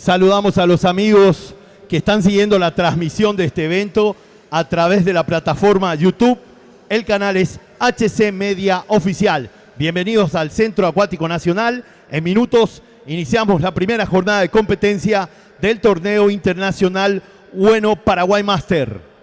Saludamos a los amigos que están siguiendo la transmisión de este evento a través de la plataforma YouTube. El canal es HC Media Oficial. Bienvenidos al Centro Acuático Nacional. En minutos iniciamos la primera jornada de competencia del torneo internacional Bueno Paraguay Master.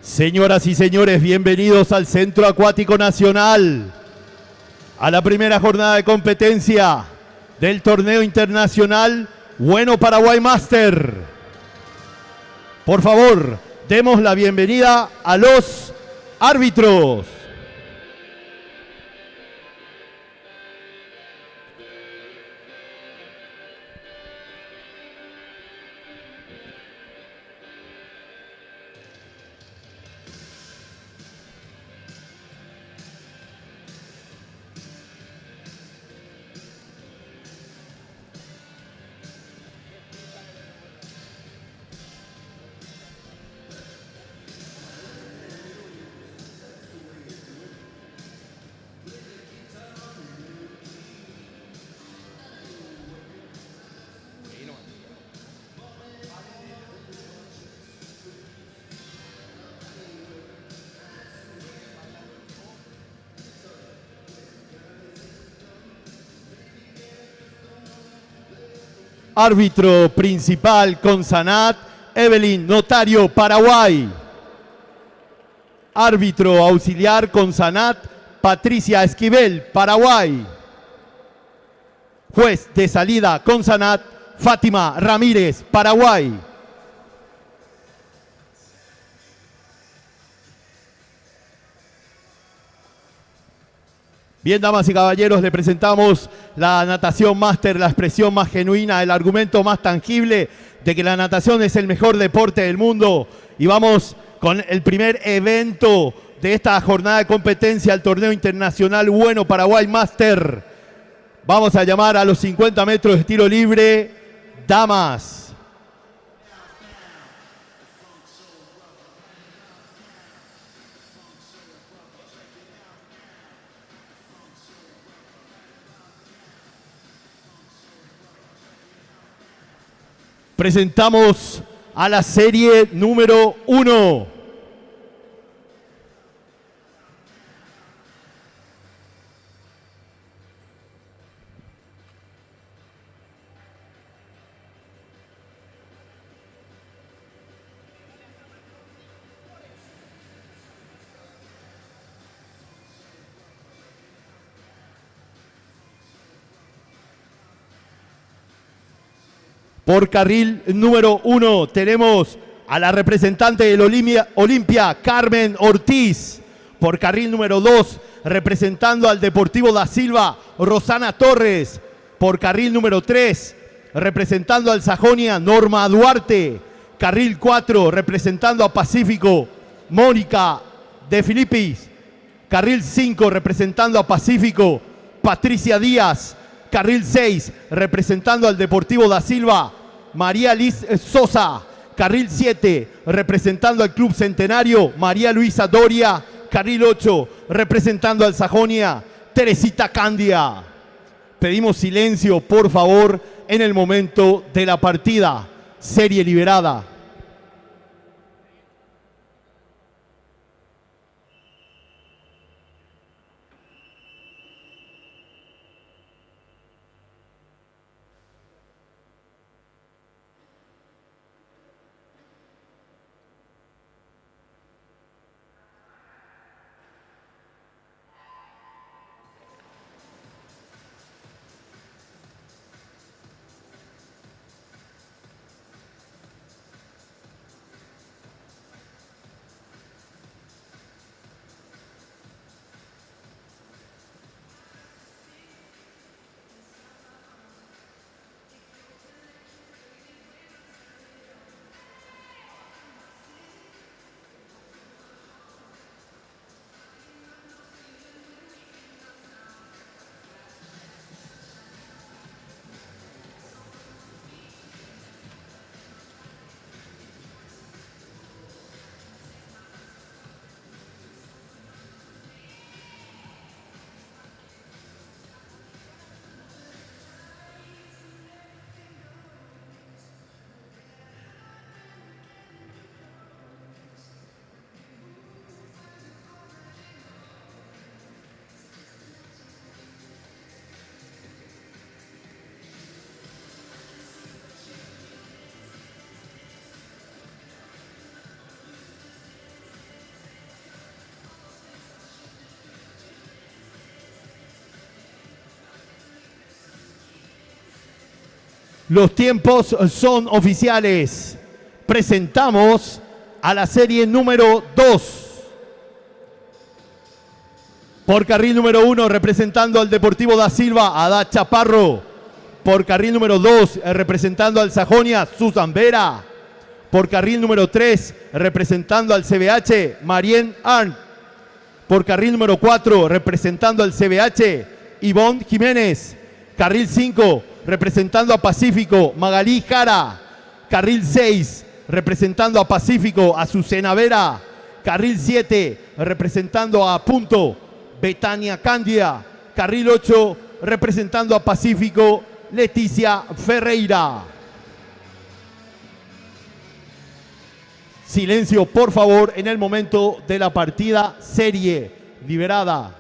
Señoras y señores, bienvenidos al Centro Acuático Nacional, a la primera jornada de competencia del torneo internacional Bueno Paraguay Master. Por favor, demos la bienvenida a los árbitros. Árbitro principal con Sanat, Evelyn Notario, Paraguay. Árbitro auxiliar con Sanat, Patricia Esquivel, Paraguay. Juez de salida con Sanat, Fátima Ramírez, Paraguay. Bien, damas y caballeros, le presentamos la natación máster, la expresión más genuina, el argumento más tangible de que la natación es el mejor deporte del mundo. Y vamos con el primer evento de esta jornada de competencia, el torneo internacional Bueno Paraguay Master. Vamos a llamar a los 50 metros de tiro libre, damas. Presentamos a la serie número 1. Por carril número 1 tenemos a la representante del Olimpia, Carmen Ortiz. Por carril número 2, representando al Deportivo da Silva, Rosana Torres. Por carril número 3, representando al Sajonia, Norma Duarte. Carril 4, representando a Pacífico, Mónica de Filipis. Carril 5, representando a Pacífico, Patricia Díaz. Carril 6, representando al Deportivo da Silva, María Liz Sosa. Carril 7, representando al Club Centenario, María Luisa Doria. Carril 8, representando al Sajonia, Teresita Candia. Pedimos silencio, por favor, en el momento de la partida. Serie liberada. Los tiempos son oficiales. Presentamos a la serie número 2. Por carril número 1, representando al Deportivo da Silva, Adá Chaparro. Por carril número 2, representando al Sajonia, Susan Vera. Por carril número 3, representando al CBH, Marien Arndt. Por carril número 4, representando al CBH, Ivonne Jiménez. Carril 5, representando a Pacífico, Magalí Jara. Carril 6, representando a Pacífico, Azucena Vera. Carril 7, representando a Punto, Betania Candia. Carril 8, representando a Pacífico, Leticia Ferreira. Silencio, por favor, en el momento de la partida. Serie liberada.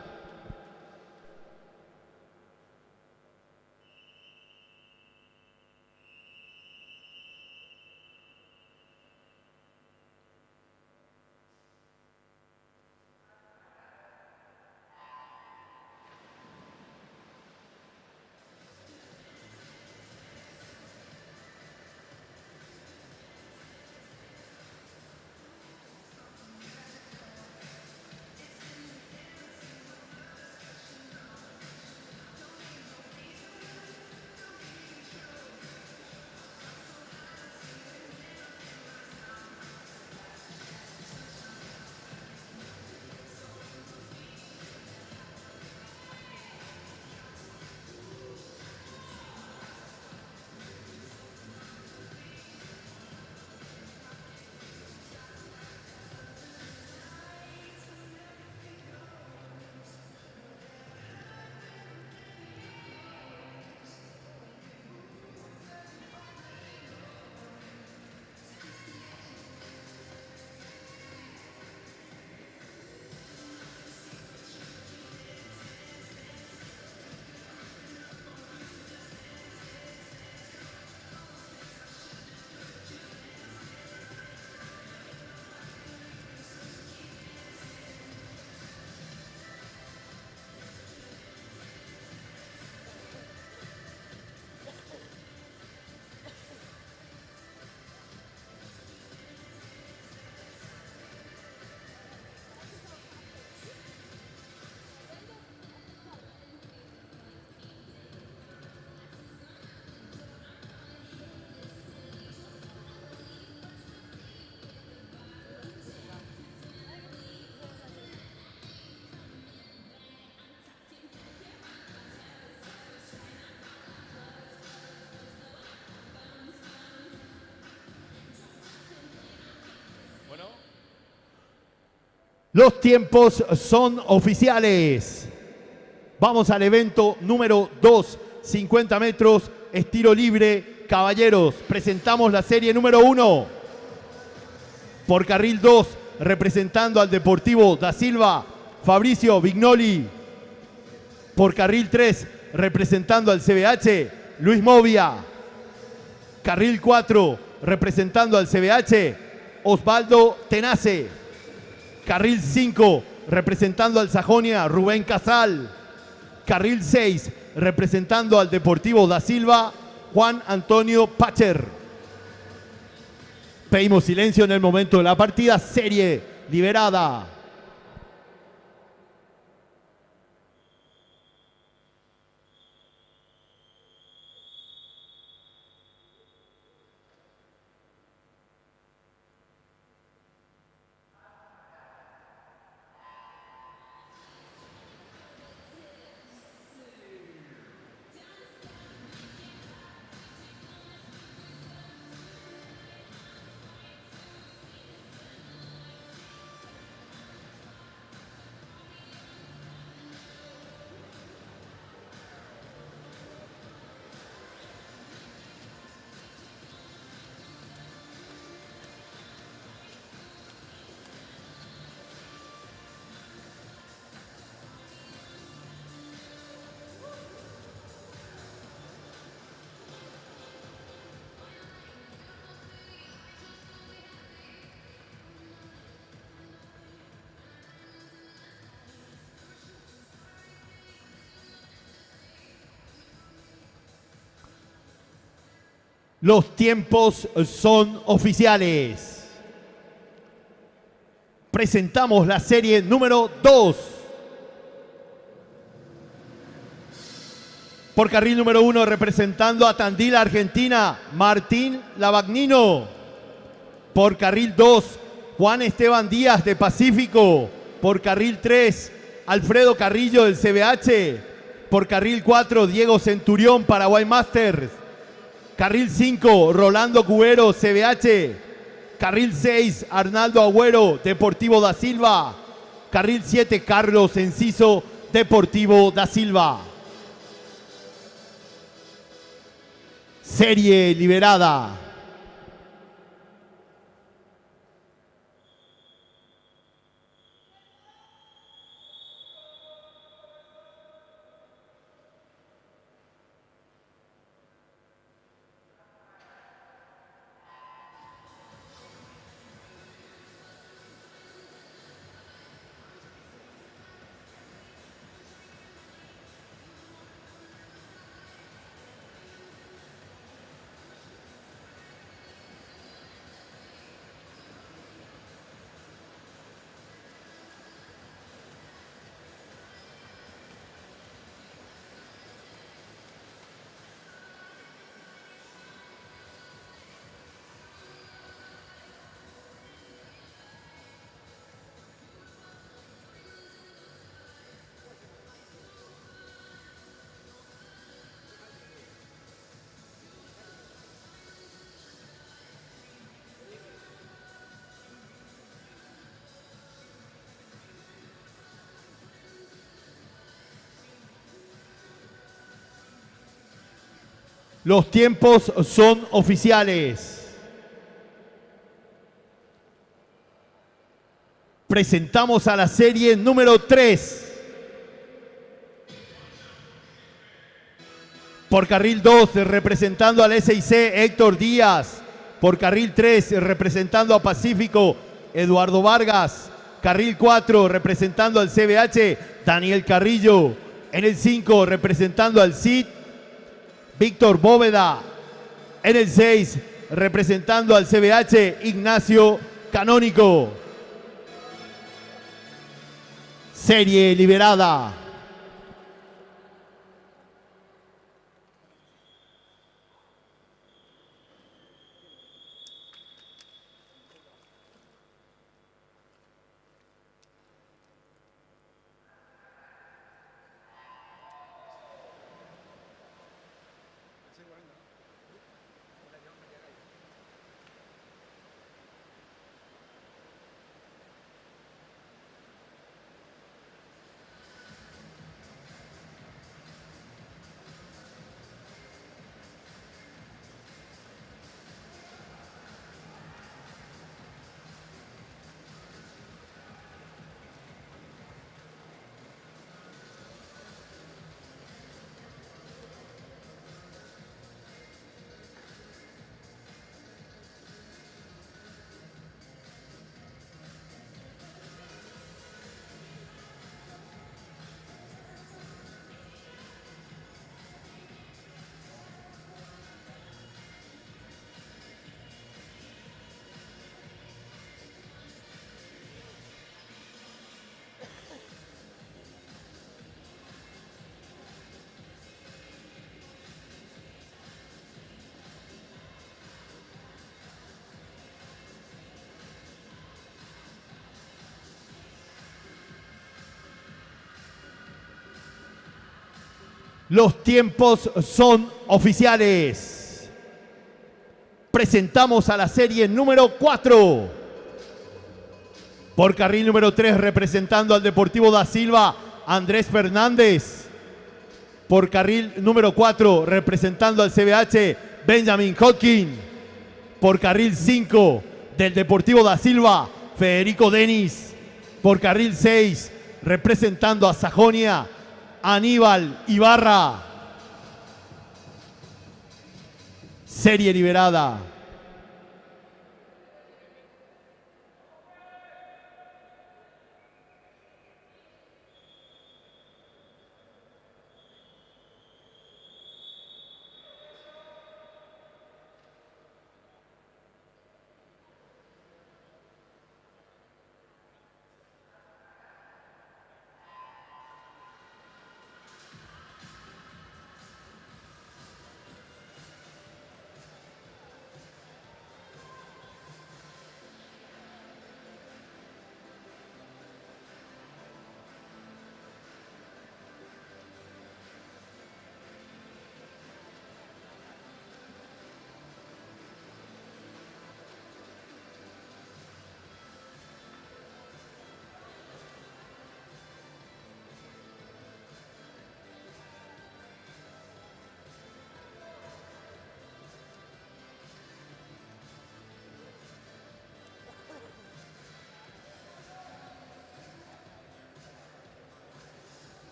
Los tiempos son oficiales. Vamos al evento número 2, 50 metros, estilo libre. Caballeros, presentamos la serie número 1. Por carril 2, representando al Deportivo da Silva, Fabricio Vignoli. Por carril 3, representando al CBH, Luis Movia. Carril 4, representando al CBH, Osvaldo Tenace. Carril 5, representando al Sajonia, Rubén Casal. Carril 6, representando al Deportivo da Silva, Juan Antonio Pacher. Pedimos silencio en el momento de la partida. Serie liberada. Los tiempos son oficiales. Presentamos la serie número 2. Por carril número 1, representando a Tandil, Argentina, Martín Lavagnino. Por carril 2, Juan Esteban Díaz de Pacífico. Por carril 3, Alfredo Carrillo del CBH. Por carril 4, Diego Centurión, Paraguay Masters. Carril 5, Rolando Cubero, CBH. Carril 6, Arnaldo Agüero, Deportivo da Silva. Carril 7, Carlos Enciso, Deportivo da Silva. Serie liberada. Los tiempos son oficiales. Presentamos a la serie número 3. Por carril 2, representando al SIC, Héctor Díaz. Por carril 3, representando a Pacífico, Eduardo Vargas. Carril 4, representando al CBH, Daniel Carrillo. En el 5, representando al CID, Víctor Bóveda. En el 6, representando al CBH, Ignacio Canónico. Serie liberada. Los tiempos son oficiales. Presentamos a la serie número 4. Por carril número 3, representando al Deportivo da Silva, Andrés Fernández. Por carril número 4, representando al CBH, Benjamin Hodgkin. Por carril 5, del Deportivo da Silva, Federico Denis. Por carril 6, representando a Sajonia, Aníbal Ibarra. Serie liberada.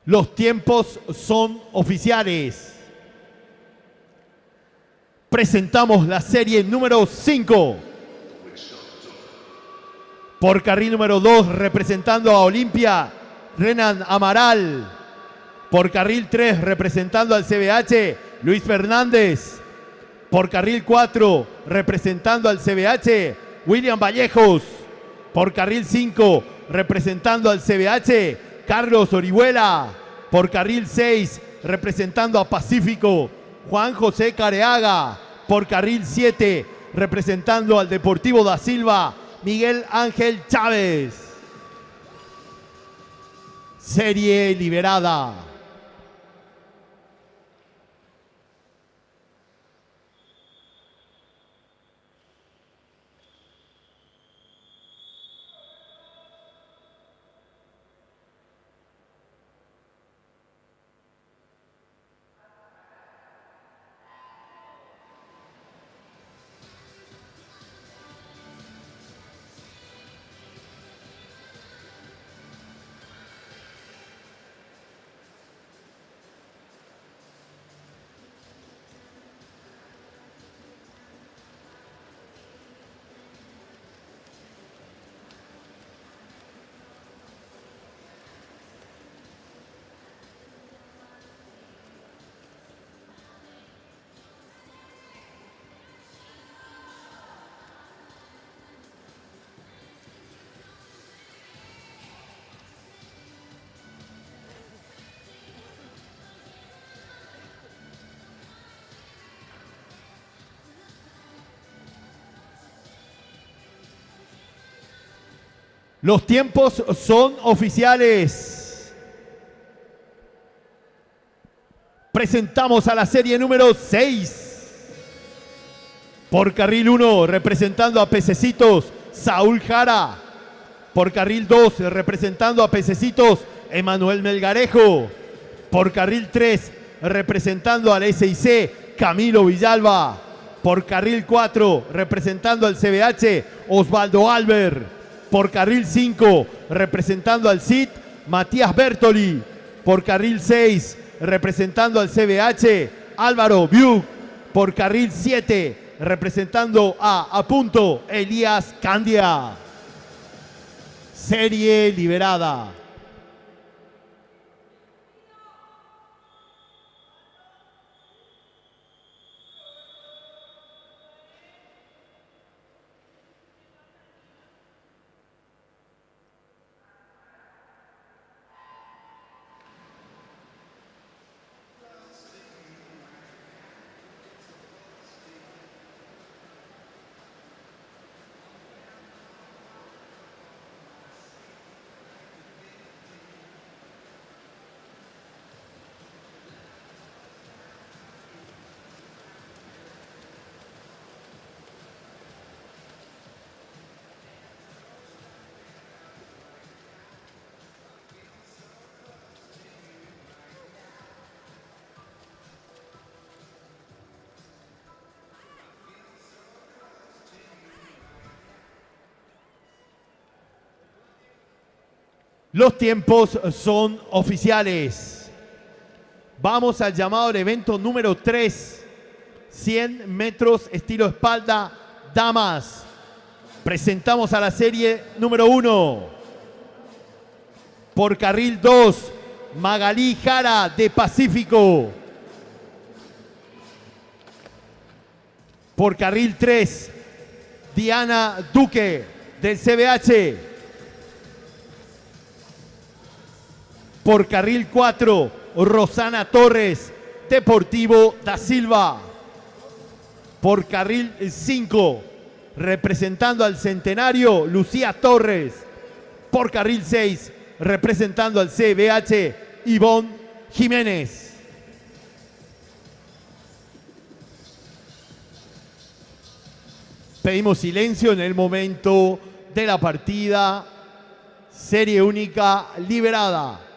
Los tiempos son oficiales. Presentamos la serie número 5. Por carril número 2, representando a Olimpia, Renan Amaral. Por carril 3, representando al CBH, Luis Fernández. Por carril 4, representando al CBH, William Vallejos. Por carril 5, representando al CBH, Carlos Orihuela. Por carril 6, representando a Pacífico, Juan José Careaga. Por carril 7, representando al Deportivo da Silva, Miguel Ángel Chávez. Serie liberada. Los tiempos son oficiales. Presentamos a la serie número 6. Por carril 1, representando a Pececitos, Saúl Jara. Por carril 2, representando a Pececitos, Emanuel Melgarejo. Por carril 3, representando al SIC, Camilo Villalba. Por carril 4, representando al CBH, Osvaldo Alber. Por carril 5, representando al CID, Matías Bertoli. Por carril 6, representando al CBH, Álvaro Biuk. Por carril 7, representando a Punto, Elías Candia. Serie liberada. Los tiempos son oficiales. Vamos al llamado del evento número 3. 100 metros estilo espalda, damas. Presentamos a la serie número 1. Por carril 2, Magalí Jara de Pacífico. Por carril 3, Diana Duque del CBH. Por carril 4, Rosana Torres, Deportivo da Silva. Por carril 5, representando al Centenario, Lucía Torres. Por carril 6, representando al CBH, Ivonne Jiménez. Pedimos silencio en el momento de la partida. Serie única liberada.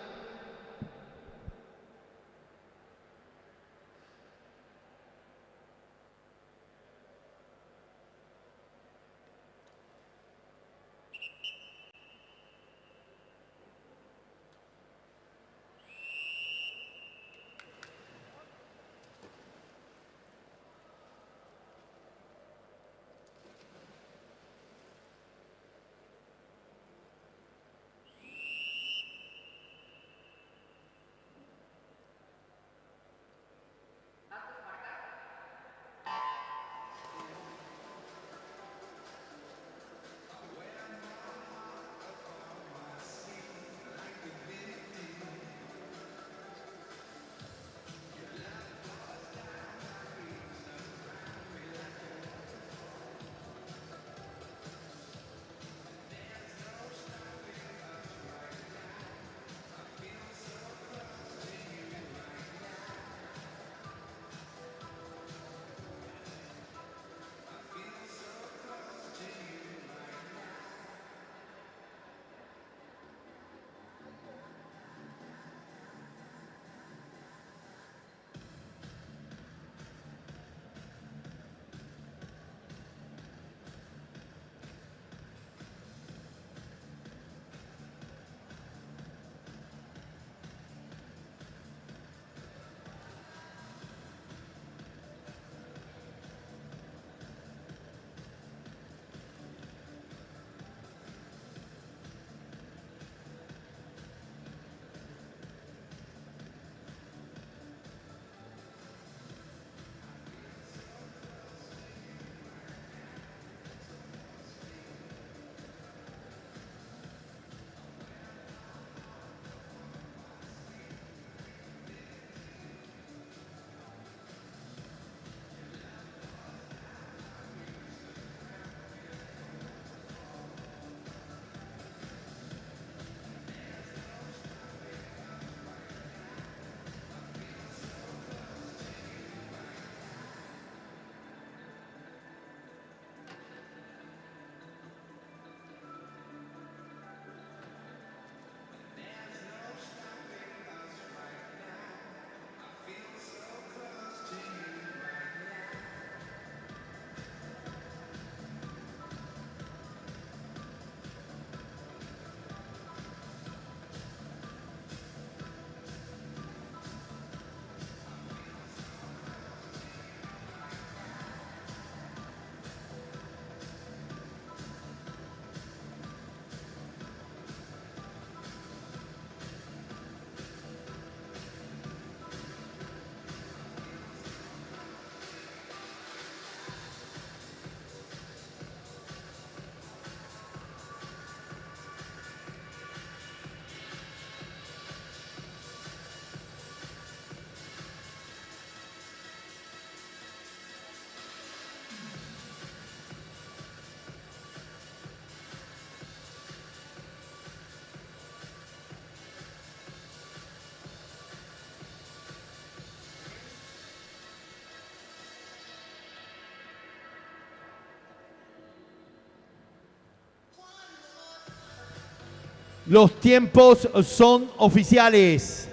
Los tiempos son oficiales.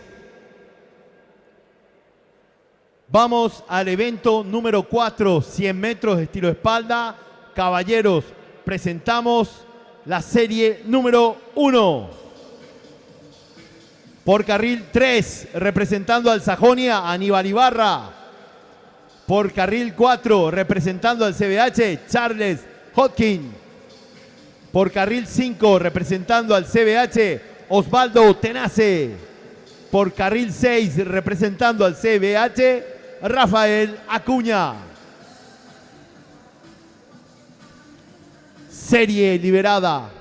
Vamos al evento número 4, 100 metros estilo espalda. Caballeros, presentamos la serie número 1. Por carril 3, representando al Sajonia, Aníbal Ibarra. Por carril 4, representando al CBH, Charles Hodgkin. Por carril 5, representando al CBH, Osvaldo Tenace. Por carril 6, representando al CBH, Rafael Acuña. Serie liberada.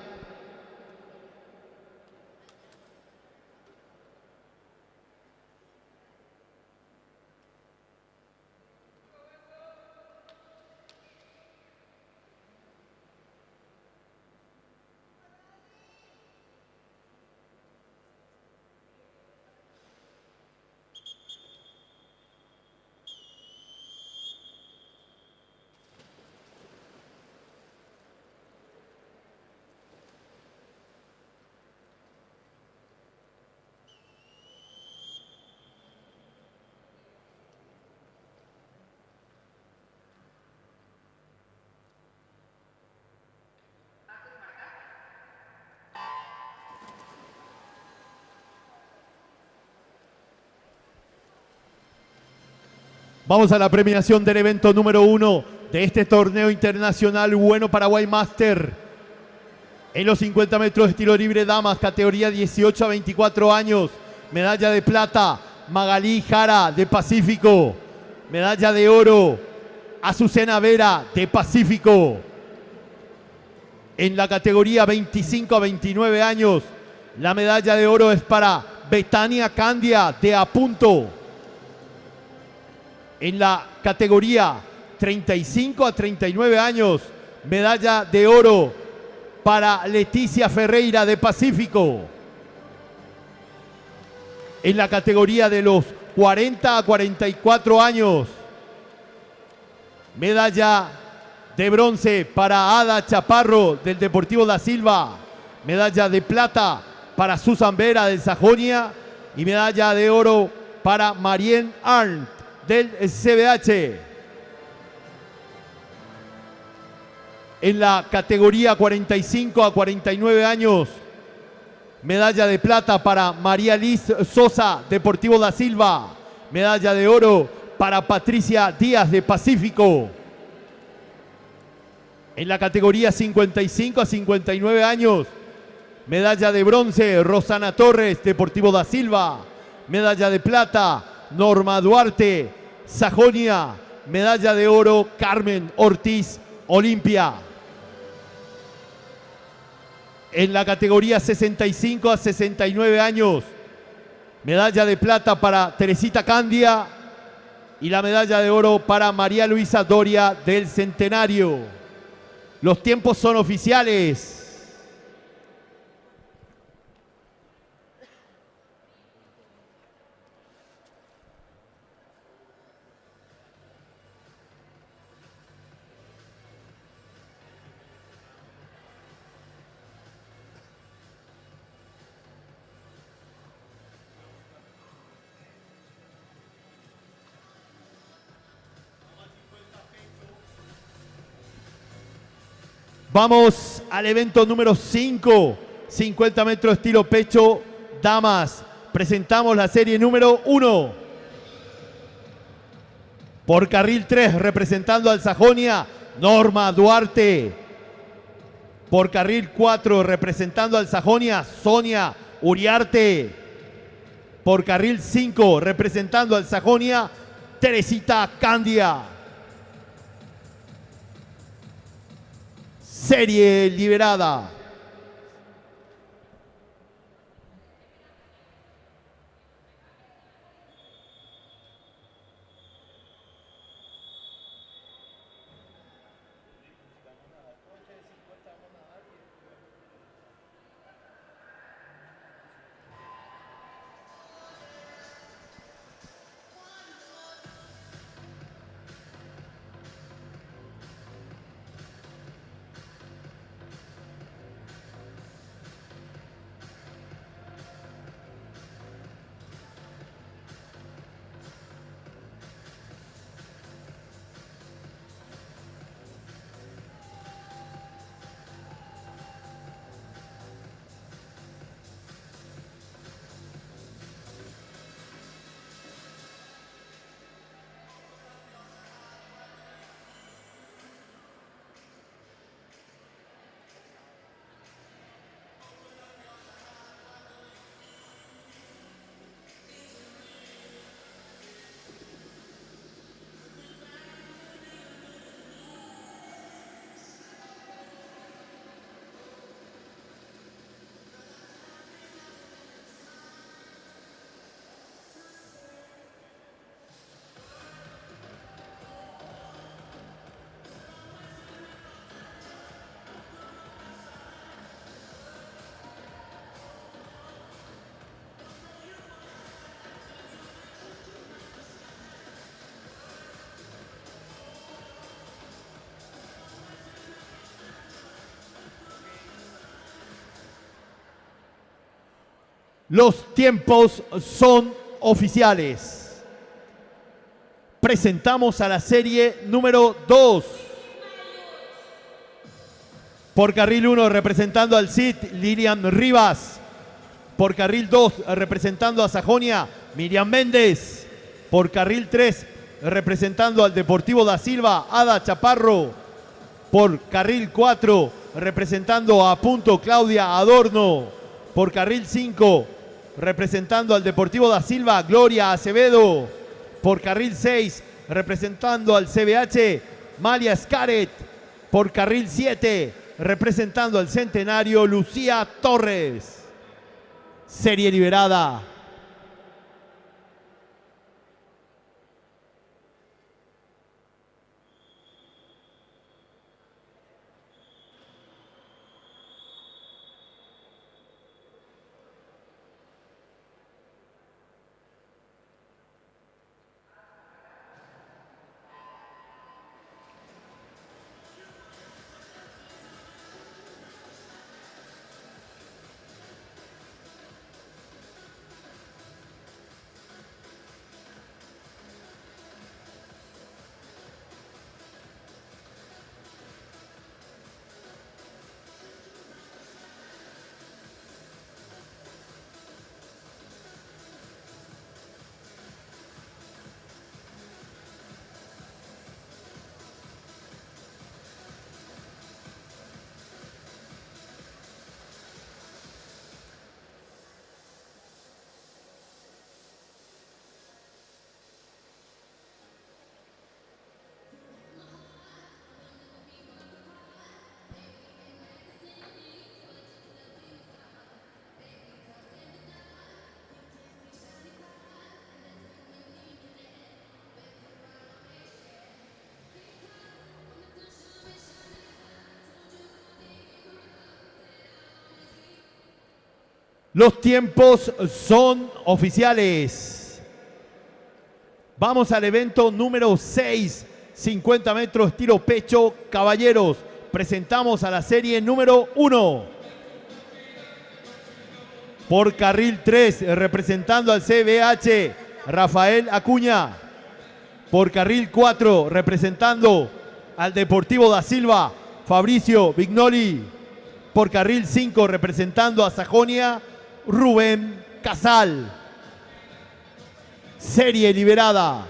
Vamos a la premiación del evento número 1 de este torneo internacional Bueno Paraguay Master. En los 50 metros de estilo libre damas, categoría 18 a 24 años. Medalla de plata, Magalí Jara de Pacífico. Medalla de oro, Azucena Vera de Pacífico. En la categoría 25 a 29 años, la medalla de oro es para Betania Candia de Apunto. En la categoría 35 a 39 años, medalla de oro para Leticia Ferreira de Pacífico. En la categoría de los 40 a 44 años, medalla de bronce para Ada Chaparro del Deportivo da Silva. Medalla de plata para Susan Vera del Sajonia. Y medalla de oro para Marien Arndt del CBH. En la categoría 45 a 49 años, medalla de plata para María Liz Sosa, Deportivo da Silva. Medalla de oro para Patricia Díaz de Pacífico. En la categoría 55 a 59 años, medalla de bronce Rosana Torres, Deportivo da Silva. Medalla de plata Norma Duarte, Sajonia. Medalla de oro Carmen Ortiz, Olimpia. En la categoría 65 a 69 años, medalla de plata para Teresita Candia y la medalla de oro para María Luisa Doria del Centenario. Los tiempos son oficiales. Vamos al evento número 5, 50 metros estilo pecho, damas. Presentamos la serie número 1. Por carril 3, representando al Sajonia, Norma Duarte. Por carril 4, representando al Sajonia, Sonia Uriarte. Por carril 5, representando al Sajonia, Teresita Candia. Serie liberada. Los tiempos son oficiales. Presentamos a la serie número 2. Por carril 1 representando al CID, Lilian Rivas. Por carril 2 representando a Sajonia, Miriam Méndez. Por carril 3 representando al Deportivo da Silva, Ada Chaparro. Por carril 4 representando a Punto, Claudia Adorno. Por carril 5 representando al Deportivo da Silva, Gloria Acevedo. Por carril 6 representando al CBH, Malia Scaret. Por carril 7 representando al Centenario, Lucía Torres. Serie liberada. Los tiempos son oficiales. Vamos al evento número 6, 50 metros tiro pecho caballeros. Presentamos a la serie número 1. Por carril 3, representando al CBH, Rafael Acuña. Por carril 4, representando al Deportivo da Silva, Fabricio Vignoli. Por carril 5, representando a Sajonia, Rubén Casal. Serie liberada.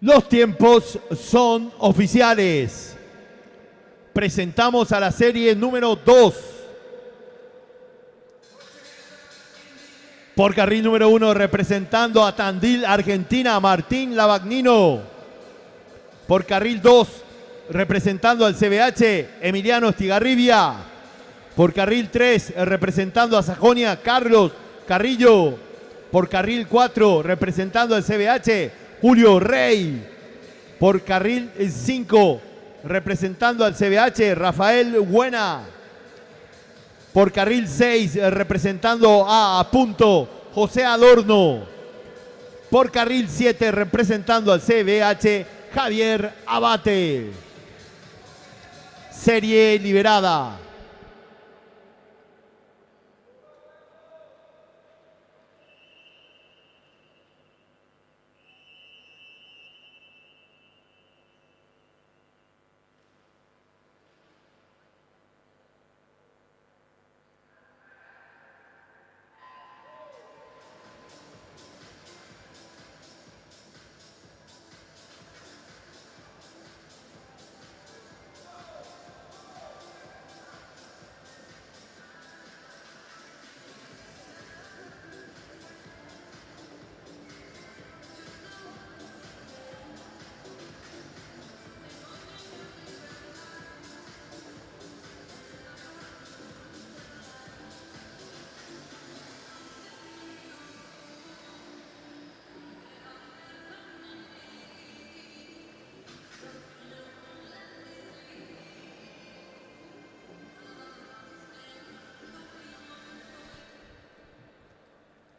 Los tiempos son oficiales. Presentamos a la serie número 2. Por carril número 1, representando a Tandil, Argentina, Martín Lavagnino. Por carril 2, representando al CBH, Emiliano Estigarribia. Por carril 3, representando a Sajonia, Carlos Carrillo. Por carril 4, representando al CBH, Julio Rey. Por carril 5, representando al CBH, Rafael Buena. Por carril 6, representando a Punto, José Adorno. Por carril 7, representando al CBH, Javier Abate. Serie liberada.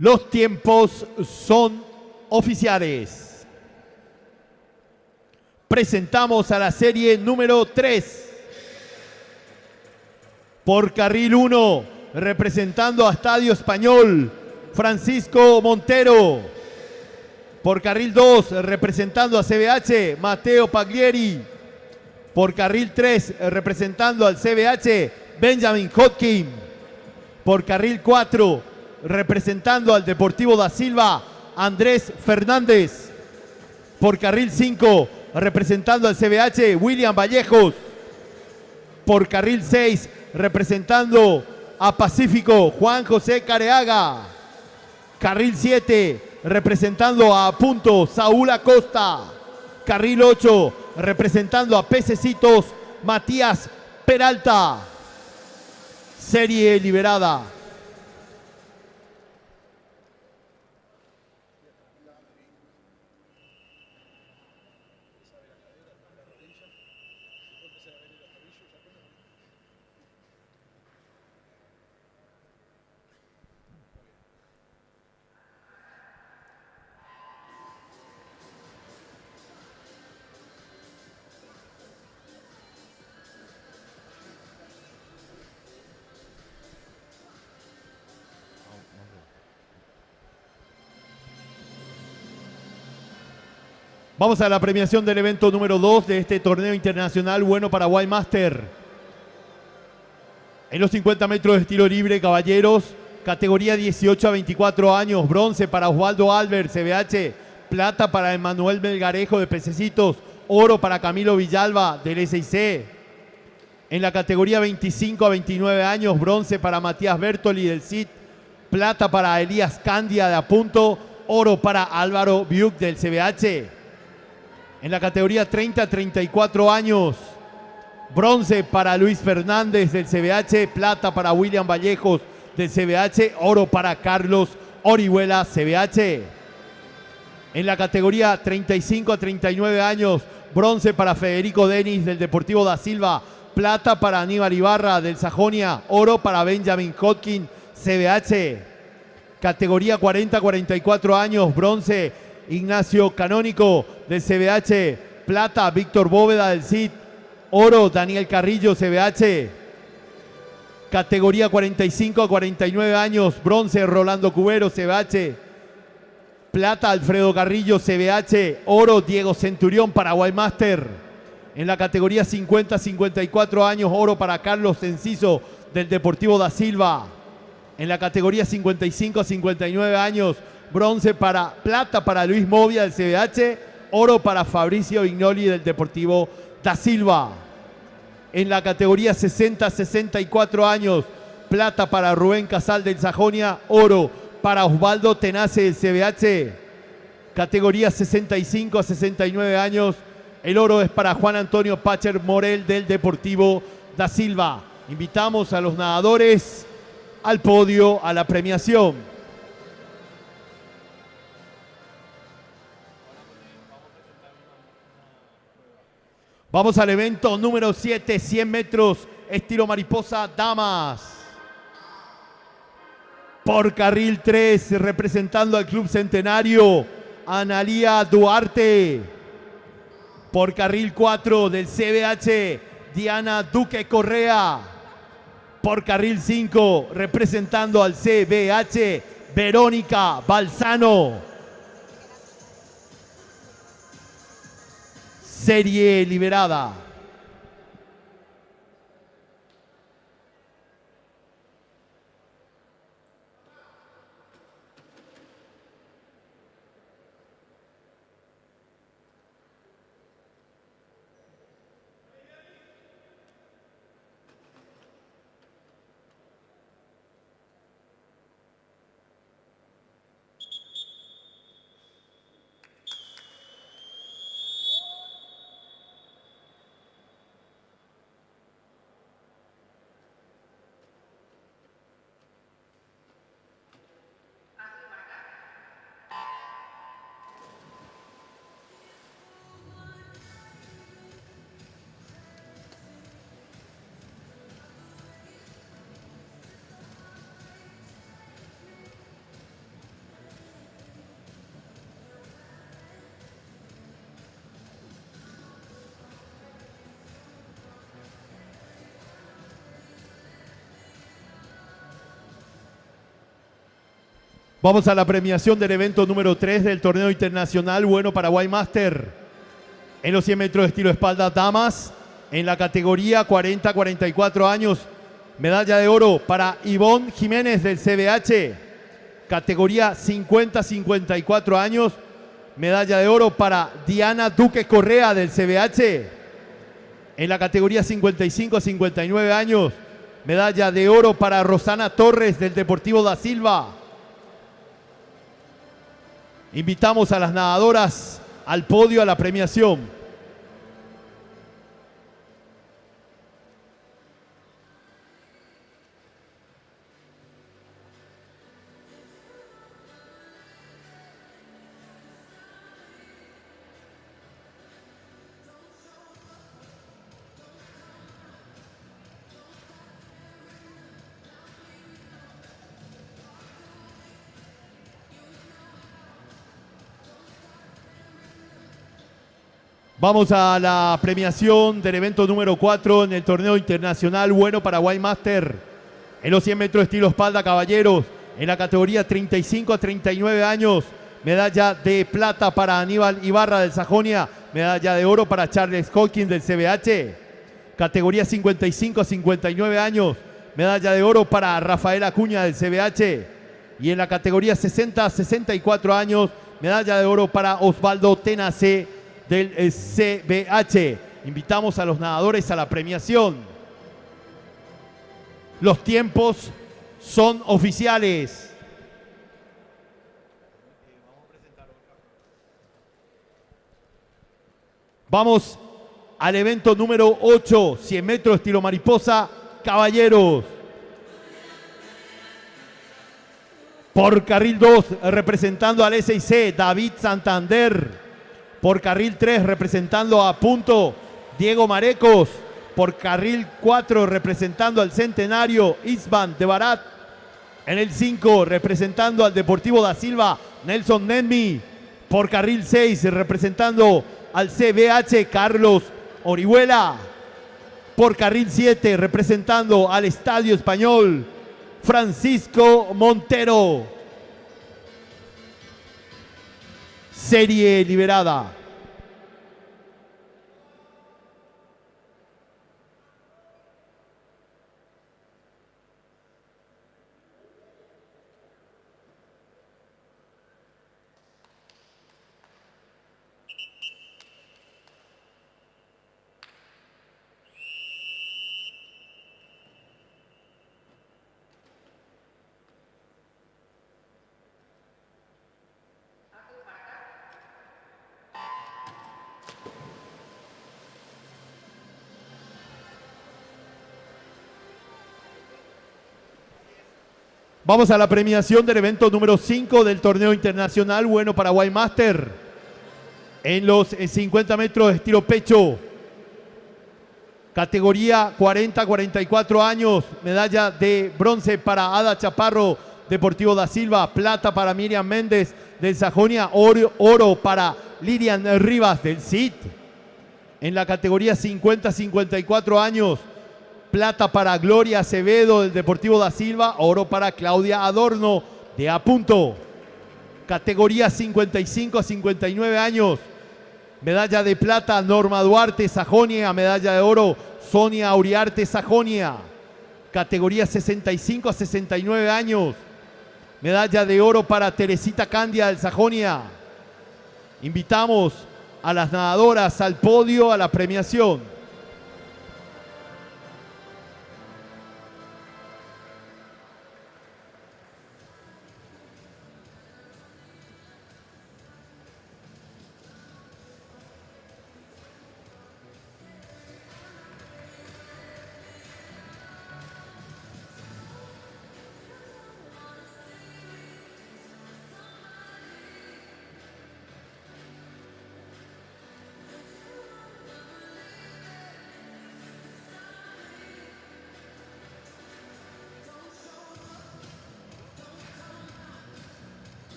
Los tiempos son oficiales. Presentamos a la serie número 3. Por carril 1, representando a Estadio Español, Francisco Montero. Por carril 2, representando a CBH, Mateo Paglieri. Por carril 3, representando al CBH, Benjamin Hodgkin. Por carril 4, representando al Deportivo da Silva, Andrés Fernández. Por carril 5, representando al CBH, William Vallejos. Por carril 6, representando a Pacífico, Juan José Careaga. Carril 7, representando a Punto, Saúl Acosta. Carril 8, representando a Pececitos, Matías Peralta. Serie liberada. Vamos a la premiación del evento número 2 de este torneo internacional Bueno Paraguay Master. En los 50 metros de estilo libre, caballeros, categoría 18 a 24 años, bronce para Osvaldo Albert, CBH, plata para Emanuel Melgarejo de Pececitos, oro para Camilo Villalba del SIC. En la categoría 25 a 29 años, bronce para Matías Bertoli del CIT, plata para Elías Candia de Apunto, oro para Álvaro Biuk del CBH. En la categoría 30 a 34 años, bronce para Luis Fernández del CBH, plata para William Vallejos del CBH, oro para Carlos Orihuela CBH. En la categoría 35 a 39 años, bronce para Federico Denis del Deportivo da Silva, plata para Aníbal Ibarra del Sajonia, oro para Benjamin Hodgkin CBH. Categoría 40 a 44 años, bronce Ignacio Canónico del CBH, plata Víctor Bóveda del CID, oro Daniel Carrillo CBH. Categoría 45 a 49 años, bronce Rolando Cubero CBH, plata Alfredo Carrillo CBH, oro Diego Centurión Paraguay Master. En la categoría 50 a 54 años, oro para Carlos Enciso del Deportivo da Silva. En la categoría 55 a 59 años, bronce para plata para Luis Movia del CBH, oro para Fabricio Vignoli del Deportivo da Silva. En la categoría 60 a 64 años, plata para Rubén Casal del Sajonia, oro para Osvaldo Tenace del CBH. Categoría 65 a 69 años, el oro es para Juan Antonio Pacher Morel del Deportivo da Silva. Invitamos a los nadadores al podio, a la premiación. Vamos al evento número 7, 100 metros, estilo mariposa, damas. Por carril 3, representando al Club Centenario, Analía Duarte. Por carril 4 del CBH, Diana Duque Correa. Por carril 5, representando al CBH, Verónica Balzano. Serie liberada. Vamos a la premiación del evento número 3 del torneo internacional Bueno Paraguay Master. En los 100 metros de estilo espalda damas, en la categoría 40-44 años, medalla de oro para Ivonne Jiménez del CBH. Categoría 50-54 años, medalla de oro para Diana Duque Correa del CBH. En la categoría 55-59 años, medalla de oro para Rosana Torres del Deportivo da Silva. Invitamos a las nadadoras al podio, a la premiación. Vamos a la premiación del evento número 4 en el torneo internacional Bueno Paraguay Master. En los 100 metros de estilo espalda, caballeros, en la categoría 35 a 39 años, medalla de plata para Aníbal Ibarra del Sajonia, medalla de oro para Charles Hawkins del CBH. Categoría 55 a 59 años, medalla de oro para Rafael Acuña del CBH. Y en la categoría 60 a 64 años, medalla de oro para Osvaldo Tenacé del CBH. Invitamos a los nadadores a la premiación. Los tiempos son oficiales. Vamos al evento número 8, 100 metros estilo mariposa, caballeros. Por carril 2, representando al SIC, David Santander. Por carril 3, representando a Punto, Diego Marecos. Por carril 4, representando al Centenario, Isban de Barat. En el 5, representando al Deportivo da Silva, Nelson Nenmi. Por carril 6, representando al CBH, Carlos Orihuela. Por carril 7, representando al Estadio Español, Francisco Montero. Serie liberada. Vamos a la premiación del evento número 5 del torneo internacional Bueno Paraguay Master. En los 50 metros de estilo pecho, categoría 40-44 años, medalla de bronce para Ada Chaparro Deportivo da Silva. Plata para Miriam Méndez del Sajonia. Oro para Lilian Rivas del CIT. En la categoría 50-54 años, plata para Gloria Acevedo del Deportivo da Silva. Oro para Claudia Adorno de A. Categoría 55-59 años, medalla de plata Norma Duarte, Sajonia. Medalla de oro Sonia Uriarte, Sajonia. Categoría 65-69 años, medalla de oro para Teresita Candia del Sajonia. Invitamos a las nadadoras al podio, a la premiación.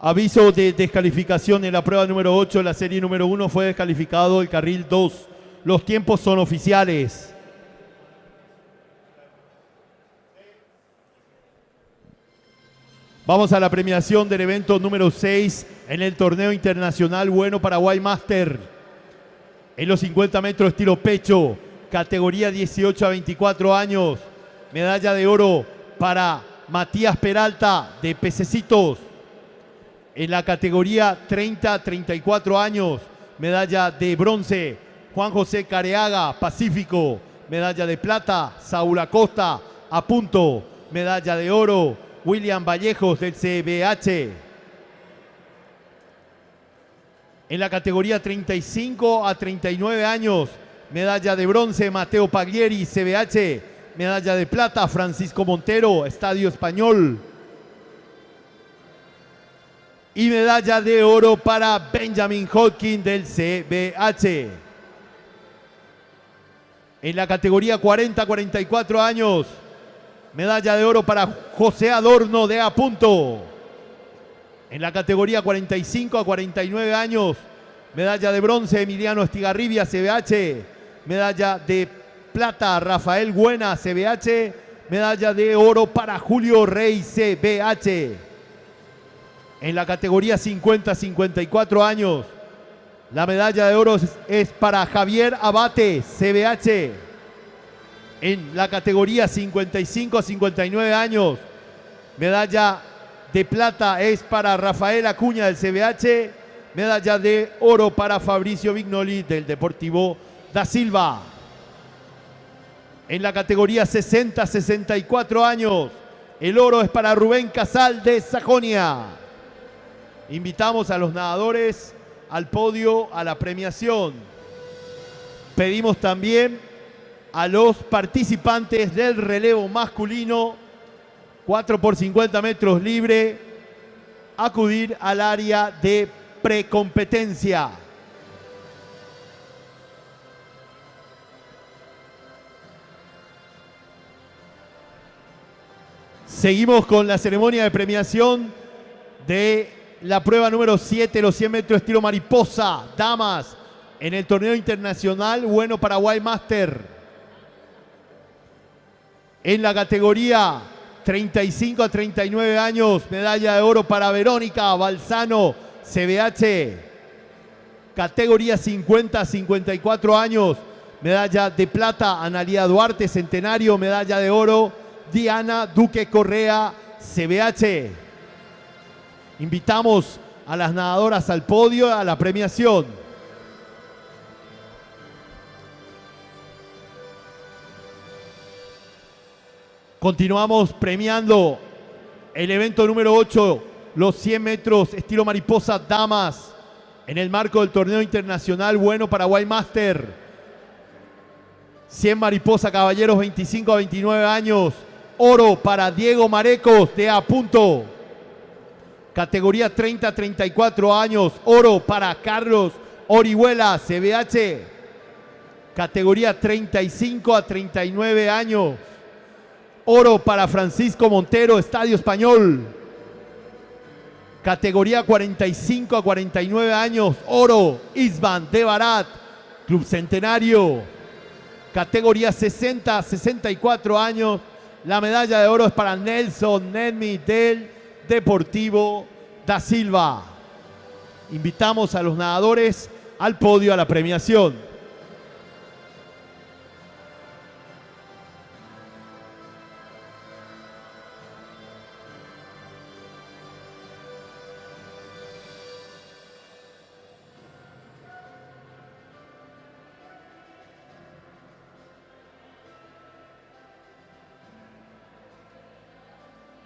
Aviso de descalificación en la prueba número 8, la serie número 1 fue descalificado el carril 2. Los tiempos son oficiales. Vamos a la premiación del evento número 6 en el torneo internacional Bueno Paraguay Master. En los 50 metros estilo pecho, categoría 18 a 24 años. Medalla de oro para Matías Peralta de Pececitos. En la categoría 30 a 34 años, medalla de bronce, Juan José Careaga, Pacífico. Medalla de plata, Saúl Acosta, A. Medalla de oro, William Vallejos del CBH. En la categoría 35 a 39 años, medalla de bronce, Mateo Paglieri, CBH. Medalla de plata, Francisco Montero, Estadio Español. Y medalla de oro para Benjamin Hodgkin del CBH. En la categoría 40 a 44 años, medalla de oro para José Adorno de A. En la categoría 45 a 49 años, medalla de bronce, Emiliano Estigarribia, CBH. Medalla de plata, Rafael Buena, CBH. Medalla de oro para Julio Rey, CBH. En la categoría 50-54 años, la medalla de oro es para Javier Abate, CBH. En la categoría 55-59 años, medalla de plata es para Rafael Acuña del CBH. Medalla de oro para Fabricio Vignoli del Deportivo da Silva. En la categoría 60-64 años, el oro es para Rubén Casal de Sajonia. Invitamos a los nadadores al podio, a la premiación. Pedimos también a los participantes del relevo masculino 4x50 metros libre acudir al área de precompetencia. Seguimos con la ceremonia de premiación de la prueba número 7, los 100 metros estilo mariposa, damas, en el torneo internacional Bueno Paraguay Master. En la categoría 35 a 39 años, medalla de oro para Verónica Balzano, CBH. Categoría 50 a 54 años, medalla de plata Analía Duarte, Centenario, medalla de oro Diana Duque Correa, CBH. Invitamos a las nadadoras al podio, a la premiación. Continuamos premiando el evento número 8, los 100 metros estilo mariposa damas, en el marco del torneo internacional Bueno Paraguay Master. 100 mariposa caballeros 25 a 29 años, oro para Diego Marecos de A. Punto. Categoría 30 a 34 años, oro para Carlos Orihuela, CBH. Categoría 35 a 39 años, oro para Francisco Montero, Estadio Español. Categoría 45 a 49 años, oro Isban de Barat, Club Centenario. Categoría 60 a 64 años, la medalla de oro es para Nelson Nedmi del Deportivo da Silva. Invitamos a los nadadores al podio, a la premiación.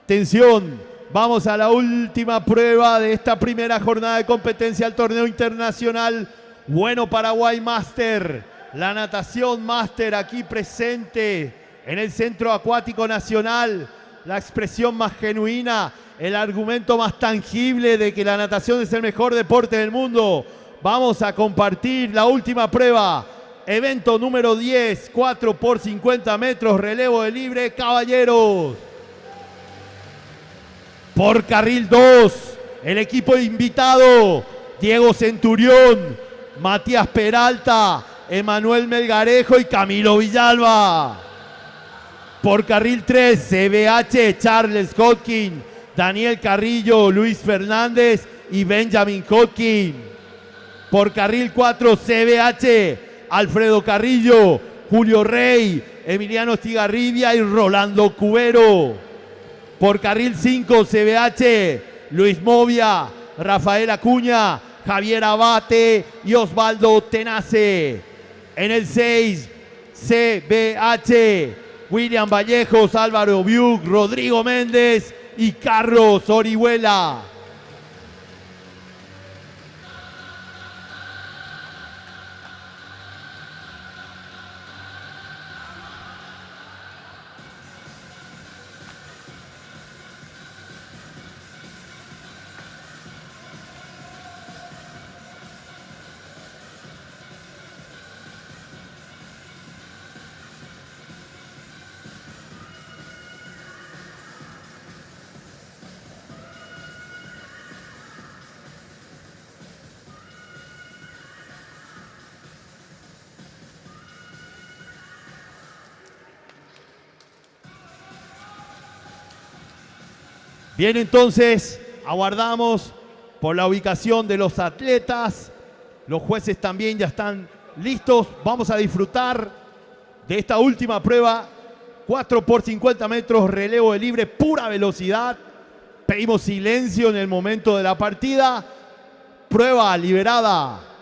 Atención, vamos a la última prueba de esta primera jornada de competencia al torneo internacional Bueno Paraguay Master. La natación Master aquí presente en el Centro Acuático Nacional. La expresión más genuina, el argumento más tangible de que la natación es el mejor deporte del mundo. Vamos a compartir la última prueba. Evento número 10, 4 por 50 metros, relevo de libre, caballeros. Por carril 2, el equipo invitado, Diego Centurión, Matías Peralta, Emanuel Melgarejo y Camilo Villalba. Por carril 3, CBH, Charles Hodgkin, Daniel Carrillo, Luis Fernández y Benjamin Hodgkin. Por carril 4, CBH, Alfredo Carrillo, Julio Rey, Emiliano Estigarribia y Rolando Cubero. Por carril 5, CBH, Luis Movia, Rafael Acuña, Javier Abate y Osvaldo Tenace. En el 6, CBH, William Vallejos, Álvaro Biuk, Rodrigo Méndez y Carlos Orihuela. Bien, entonces, aguardamos por la ubicación de los atletas. Los jueces también ya están listos. Vamos a disfrutar de esta última prueba. 4 por 50 metros, relevo de libre, pura velocidad. Pedimos silencio en el momento de la partida. Prueba liberada.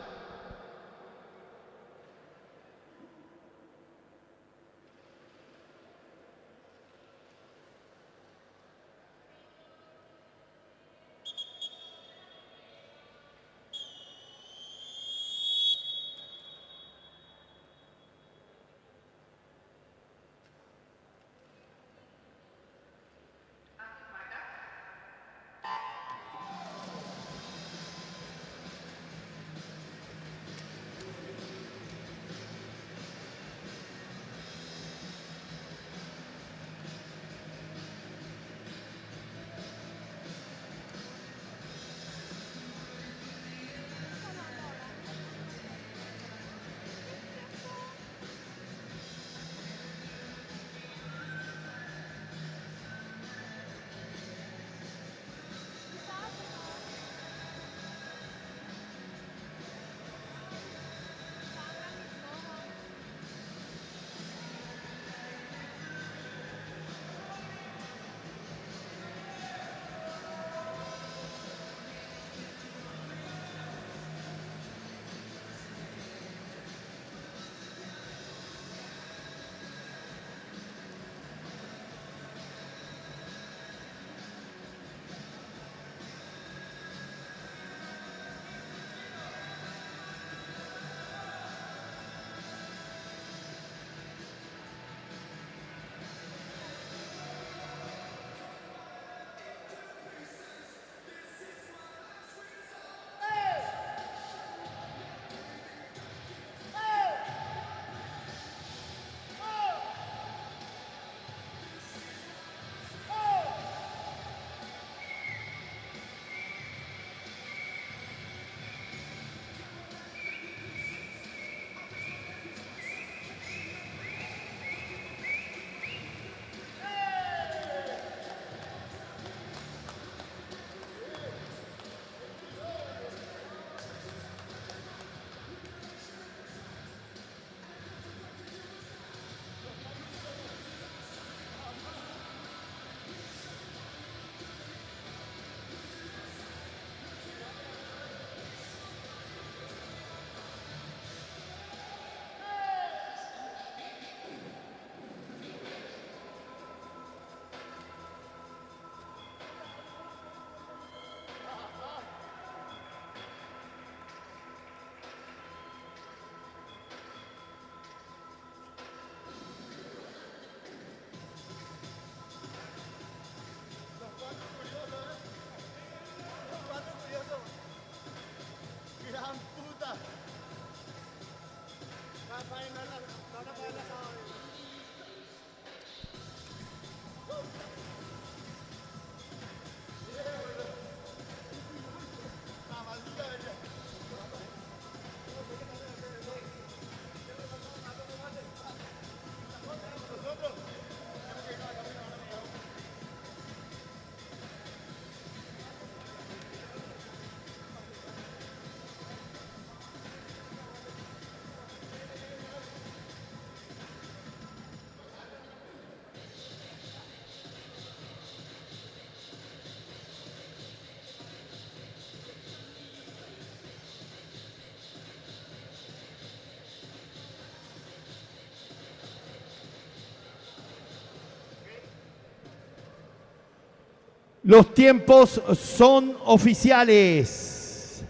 Los tiempos son oficiales.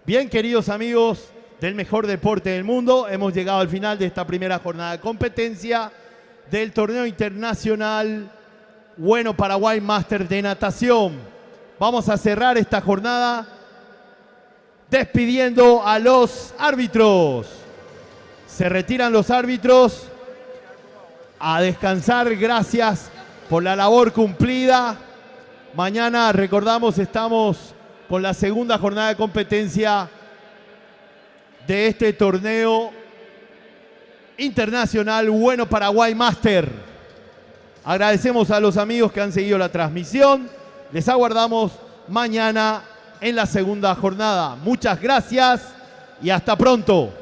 Bien, queridos amigos del mejor deporte del mundo, hemos llegado al final de esta primera jornada de competencia del torneo internacional Bueno Paraguay Master de natación. Vamos a cerrar esta jornada despidiendo a los árbitros. Se retiran los árbitros a descansar. Gracias por la labor cumplida. Mañana, recordamos, estamos con la segunda jornada de competencia de este torneo internacional Bueno Paraguay Master. Agradecemos a los amigos que han seguido la transmisión. Les aguardamos mañana en la segunda jornada. Muchas gracias y hasta pronto.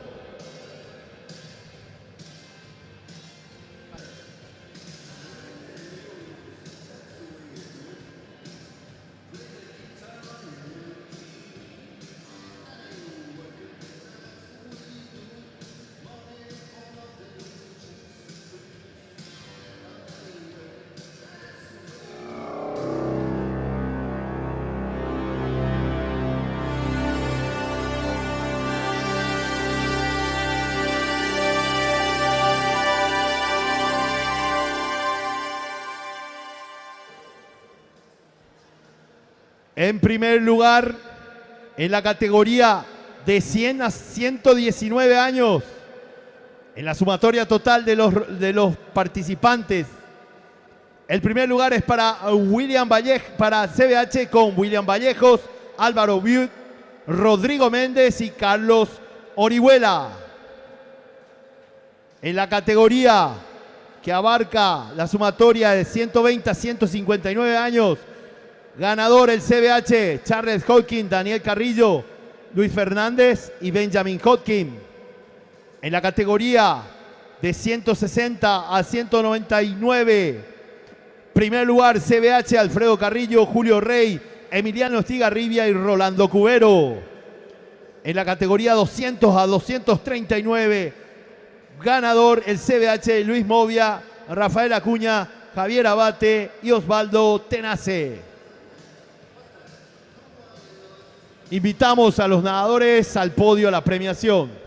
En primer lugar, en la categoría de 100 a 119 años, en la sumatoria total de los participantes, el primer lugar es para para CBH con William Vallejos, Álvaro Butte, Rodrigo Méndez y Carlos Orihuela. En la categoría que abarca la sumatoria de 120 a 159 años, ganador el CBH, Charles Hodgkin, Daniel Carrillo, Luis Fernández y Benjamin Hodgkin. En la categoría de 160 a 199, primer lugar CBH, Alfredo Carrillo, Julio Rey, Emiliano Estigarribia y Rolando Cubero. En la categoría 200 a 239, ganador el CBH, Luis Movia, Rafael Acuña, Javier Abate y Osvaldo Tenace. Invitamos a los nadadores al podio a la premiación.